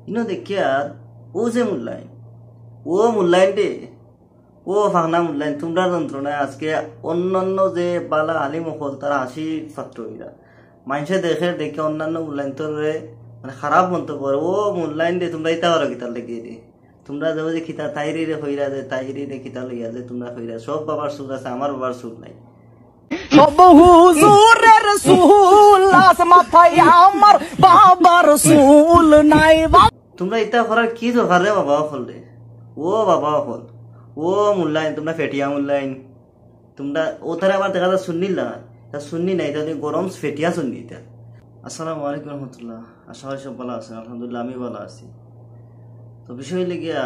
ইনো দেখিয়া ও যে মূল্যায়ন ও মূল্যায়ন দে ও ফাংনা মূল্যায়ন তোমরা যন্ত্রণায় আজকে অন্যান্য যে বালা আলিম হল তারা হাসি ছাত্র হইরা মানুষে দেখে অন্যান্য মূল্যায়ন তোরে মানে খারাপ মন্তব্য করে ও মূল্যায়ন দে তোমরা ইতা করো কিতার লেগে দে তোমরা যাবো যে খিতা তাইরি রে হইরা যে তাইরি রে খিতা লইয়া যে তোমরা হইরা সব বাবার সুর আছে আমার বাবার সুর নাই সব হুজুরের সুল লাস মাথায় আমার বাবার সুল নাই তোমরা ইতা করার কি দরকার রে বাবা হল রে ও বাবা হল ও মূল্যায়ন তোমরা ফেটিয়া মূল্যায়ন তোমরা ও তারা আবার দেখা যায় শুননি না তা শুননি নাই তাদের গরম ফেটিয়া শুননি এটা। আসসালামু আলাইকুম রহমতুল্লাহ, আশা করি সব ভালো আছেন। আলহামদুলিল্লাহ আমি ভালো আছি। তো বিষয় লেগিয়া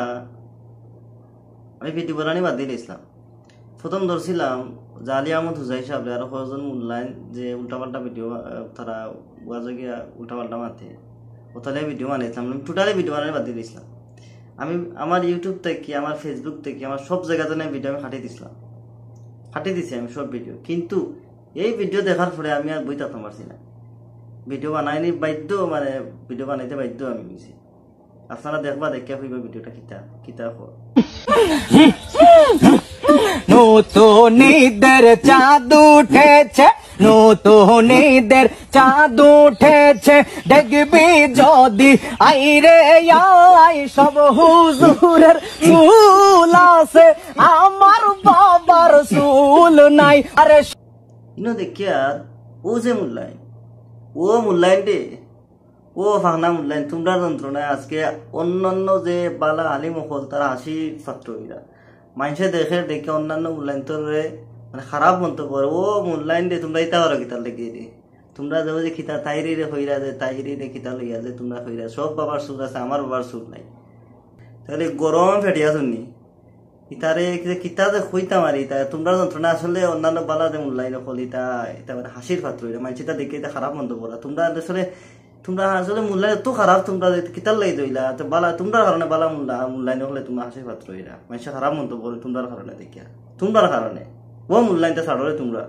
আমি ভিডিও বানানি বাদ দিয়ে দিয়েছিলাম। প্রথম ধরছিলাম যে আলী আহমদ হুজাই সাহেব আরো কয়েকজন মূল্যায়ন যে উল্টাপাল্টা ভিডিও তারা ওয়াজে গিয়া উল্টাপাল্টা মারতে ও তাহলে ভিডিও বানিয়েছিলাম। আমি টোটালি ভিডিও বানানি বাদ দিয়ে দিয়েছিলাম। আমি আমার ইউটিউব থেকে আমার ফেসবুক থেকে আমার সব জায়গাতে ভিডিও আমি হাঁটিয়ে দিছি আমি সব ভিডিও। কিন্তু এই ভিডিও দেখার পরে আমি আর বই থাকতে পারছি না। ভিডিও বানাইনি বাধ্য, মানে ভিডিও বানাইতে বাধ্য আমি গেছি। আপনারা দেখবা দেখিয়া হইবা ভিডিওটা কিতা নতুন ঈদের চাঁদ উঠেছে, নতুন ঈদের চাঁদ উঠেছে, দেখবি যদি আইরে আই সব হুজুরের চুল আছে আমার বাবার চুল নাই। আরে ইনো দেখিয়া ও যে মূল্যায়ন ও মূল্যায়ন দে ও ফাংনা মূল্যায়ন তোমরা যন্ত্রণায় আজকে অন্যান্য যে বালা আলিম হল তারা হাসি ছাত্র হইরা মানুষে দেখে অন্যান্য মূল্যায়ন তোরে মানে খারাপ মন্তব্য করে ও মূল্যায়ন দে তোমরা ইতা করো কিতার লেগে দে তোমরা যাবো যে খিতা তাইরি রে হইরা যে তাইরি রে খিতা লইয়া যে তোমরা হইরা সব বাবার সুর আছে আমার বাবার সুর নাই। তাহলে গরম ফেটিয়া শুনি ইতারে কিতা যে হইতাম আর ইতা তোমরা যন্ত্রণা আসলে অন্যান্য বালা যে মূল্যায়ন হল ইতা মানে হাসির পাত্র হইরা মানুষটা দেখে এটা খারাপ মন্তব্য করা তোমরা আসলে মূল্যায়ন এত খারাপ তোমরা কিতার লাই দইলা তো বালা তোমরা কারণে বালা মূল্যায়ন হলে তোমরা হাসির পাত্র হইরা মানুষের খারাপ মন্তব্য করে তোমরা কারণে দেখিয়া তোমরা কারণে ও মূল্যায়নটা ছাড়লে তোমরা